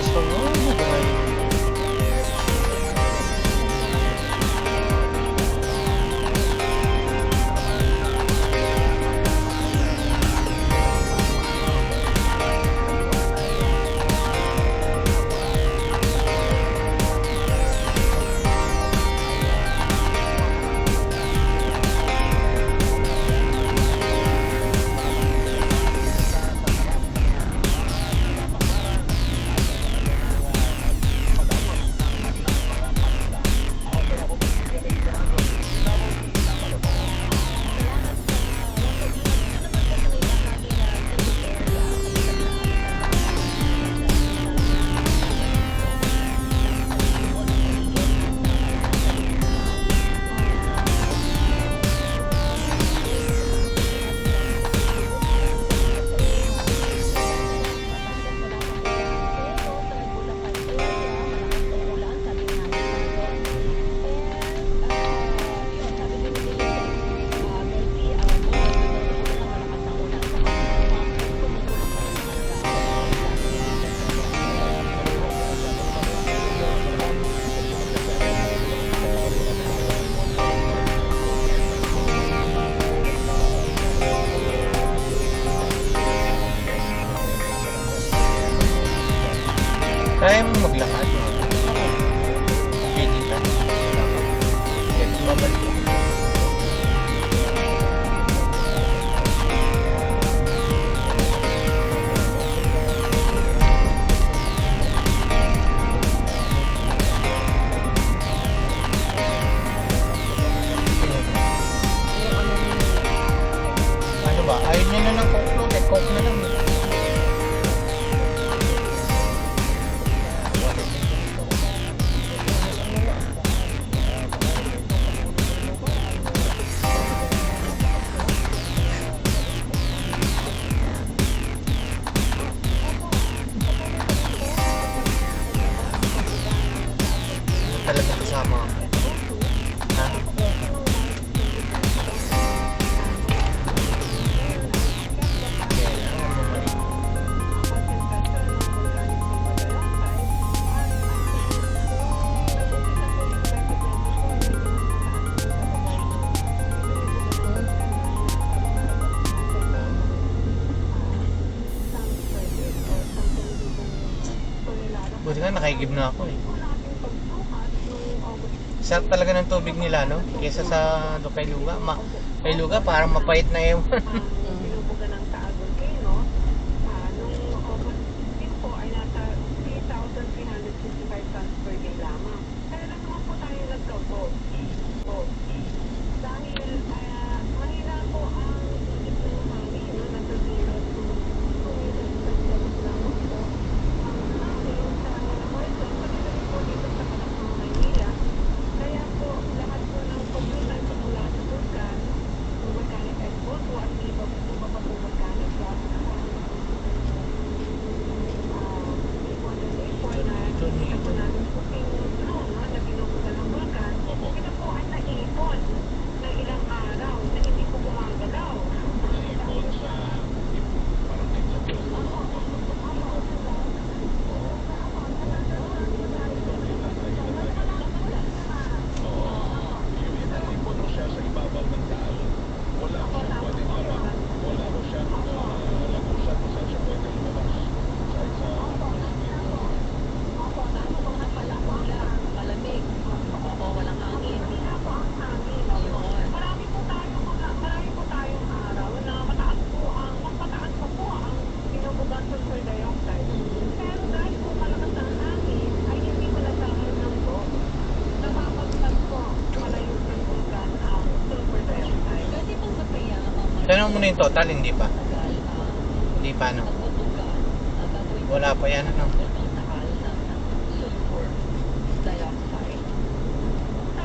labas ko. Kaya mo maglakad. Pwede ka. Pwede babalik. Ano ba? Ayaw niya na ng coke float. Coke na lang. Talaga kasama ako. Ha? Buti nga nakaigib na ako eh. Sarap talaga ng tubig nila, no? Kesa sa kay Luga. Kay Luga parang mapait na ewan. Binubugan ng Taagol kayo, no? Nung August din po ay nasa 3,355 tons per day lamang. Kaya lang naman po tayo nagkago. Dahil mahina po ang init ng hangin, no? Nasa 0 to 2 meters lamang po. Ang hangin sa horizon, pagdating po dito sa Kalasong, Maynila. Kaya po, lahat po ng paglutan sa mula sa vulkan, volcanic ice ball po at iba pa po volcanic rock. Nakikita po natin po yung drone, no, na binubugan ng vulkan. Ito po ay naipon ng ilang araw na hindi po gumagalaw. Malamig. Oo, walang hangin. Marami po tayong araw na mas mataas pa po ang binubugan sulfur dioxide. Pero dahil po malakas ang hangin, ay hindi malagkaroon ng po. Napapagtag po malayo ng vulkan ang sulfur dioxide. Kasi pag masaya, Tanong mo na yung total, hindi pa. matagal Hindi pa, no? nagbubugan, gagawin Wala pa yan, ano? ang takal ng sulfur dioxide. So,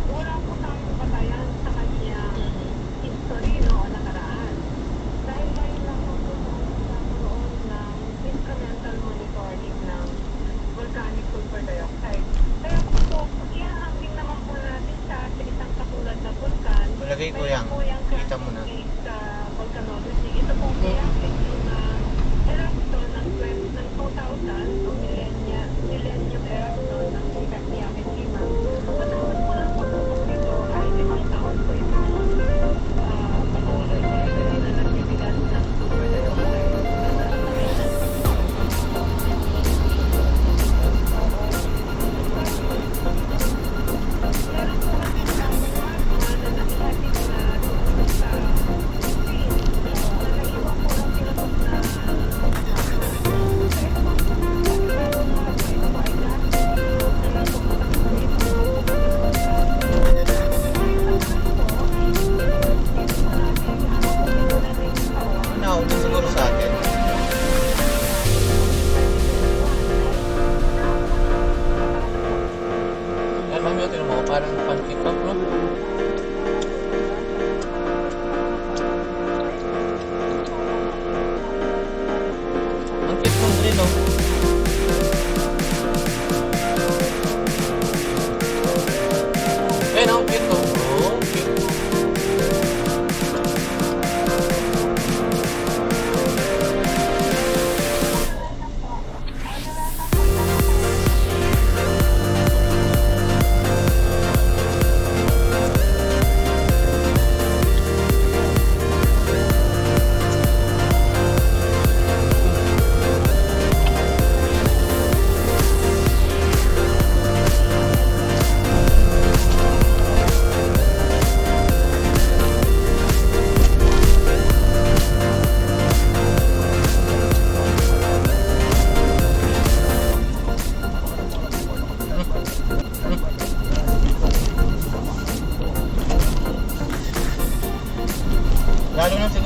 wala po tayong batayan sa kanyang history, no, o nakaraan. Dahil ngayon lang po nagkaroon ng instrumental monitoring ng volcanic sulfur dioxide. Kaya po, ihahambing naman po natin sa isang katulad na vulkan. Malagay ko yan. Kita mo na. Sa volcanology. Ito po kaya yung eruption ng 2000 o millennium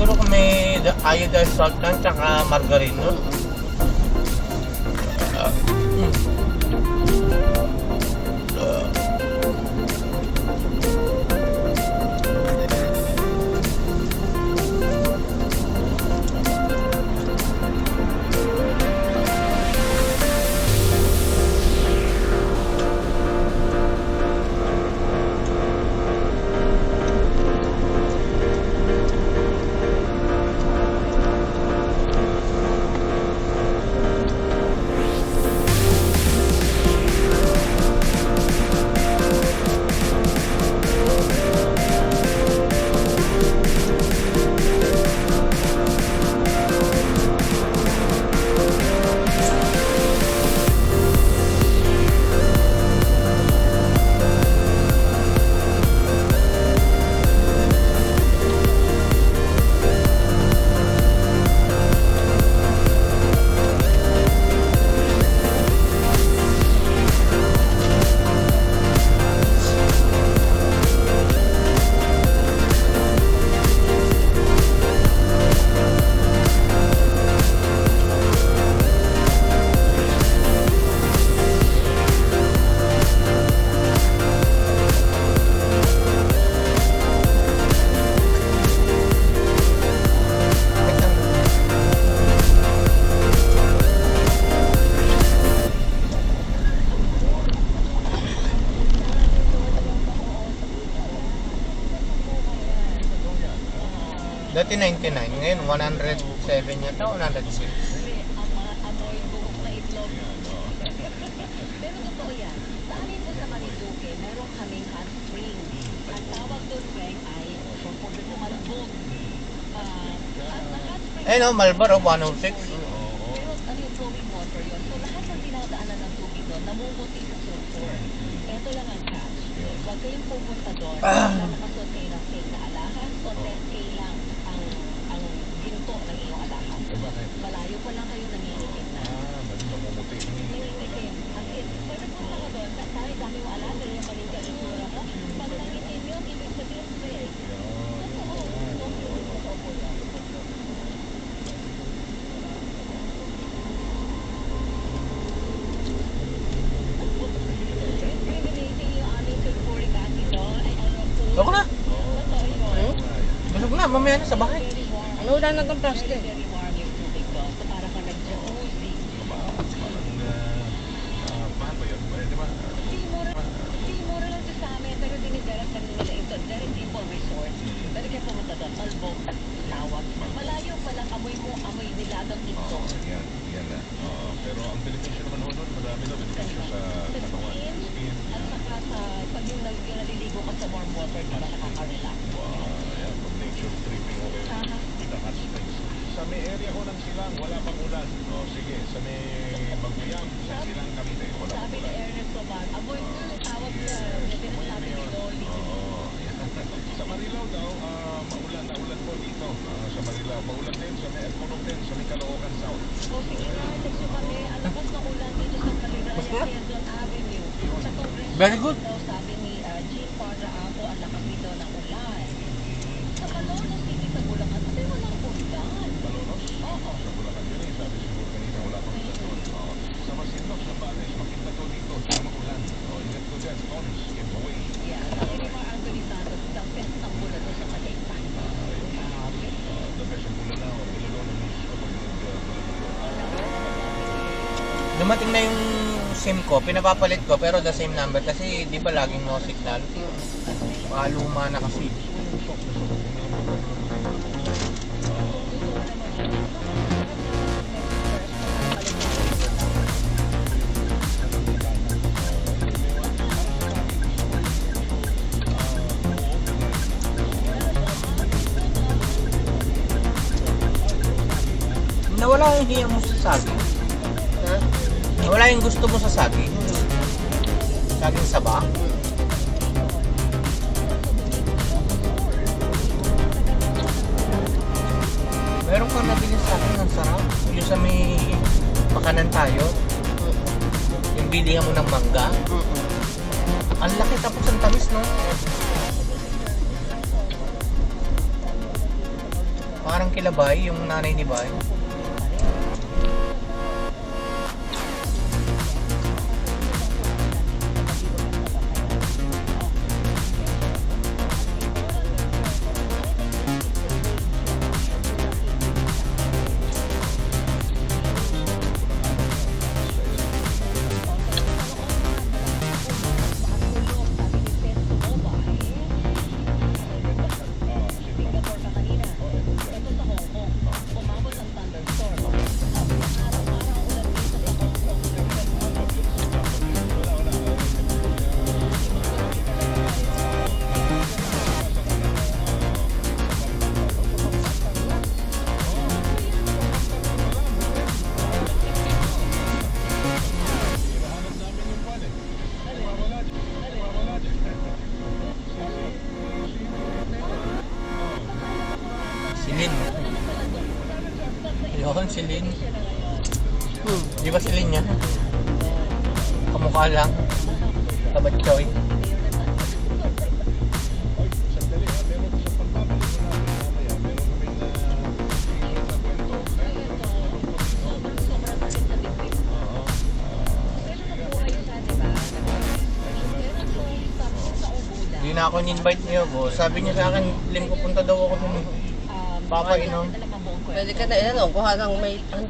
siguro kung may iodized salt lang tsaka margarine, no? Dati 99, ngayon 107 yata, 106. Kasi amoy buhok na itlog. Pero totoo yan. Sa amin po sa Marinduque, meron kaming hot spring. Ang tawag doon, Frank, ay tungkol sa malbog. Ang hot spring... Eh no, Malboro 106. Pero ano yung flowing water yun? So lahat ng dinadaanan ng tubig doon, namumuti sa sulfur. Ito lang ang catch. Huwag kayong pupunta doon. Nakasuot kayo ng fake na alahas o 10K lang ang ginto ng iyong alahas. Malayo pa lang kayo nangingitim na. Nangingitim. As in, pwede punta ka doon, kahit dami mo alahas, pero yung maling itsura mo, pag nangitim yun, ibig sabihin fake. Totoo. Totoo po yan. Discriminating yung aming sulfuric acid doon ay ano po. Ako na. Totoo yun. Busog na, mamaya na sa bahay. Ano wala na itong plastic? Very warm yung tubig doon. So para kang nag-jacuzzi. Di mura lang siya sa amin, pero dinidirect na nila ito. Very simple resort. Pwede kayo pumunta doon. Malbog at tawag. Malayo pa lang amoy mo, amoy nilagang ito. Pero ang benepisyo naman ho doon, marami na benepisyo sa Sa katawan. skin, at saka sa pag yung naliligo ka sa warm water, di ba nakaka-relax? Ayan, pag nature tripping ho kayo Aha. with the hot springs. Sa may area ho ng Silang, wala pang ulan. Sige, sa may Maguyang, sa Silang Cavite, wala pang Sabi ni ulan. Ernest Soban, amoy ko yung tawag niya. Sinasabi ni Loli. Sa Marilao daw, maulan na ulan po dito. Sa Marilao, maulan din sa may Alconog din, sa may Caloocan South. O sige na, text mo kami. Alakas na ulan dito sa Caligaya, Quezon Avenue. Sa Congress Very good. daw, sabi ni Jean Parra Apo, ang lakas dito ng ulan. Sa Malolos City, sa Bulacan, kasi walang ulan. Malolos? Oo. Sa Bulacan yun eh, sabi siguro kanina wala pang ulan doon. Sa Masinloc, sa Banes, makita to dito, sa maulan. Ingat ko dyan, Tons, give away. Yeah, sabi ni Mar Anthony Santos, the best ang ulan doon sa Malaypan. Grabe. The best ang ulan na, nilolo na miss ko pag nag-ulan ako. Dumating na yung SIM ko, pinapapalit ko pero the same number kasi di ba laging no signal? Luma na kasi. Nawala yung hiya mo sa saging. Ha? Nawala yung gusto mo sa saging. Saging saba. Meron kang nabili sa akin, ang sarap. Yung sa may makanan tayo. Yung bilihan mo ng mangga. Ang laki tapos ang tamis, no? Baka kila Bay, yung nanay ni Bay. Si Lin. Yun, si Lin. Di ba si Lin niya? Kamukha lang. Tabat Choy. Hindi na ako in-invite niyo, boss. Sabi niya sa akin, Lin, pupunta daw ako dun. Papainom. Talagang buong kwento. Pwede ka na, kuha ng may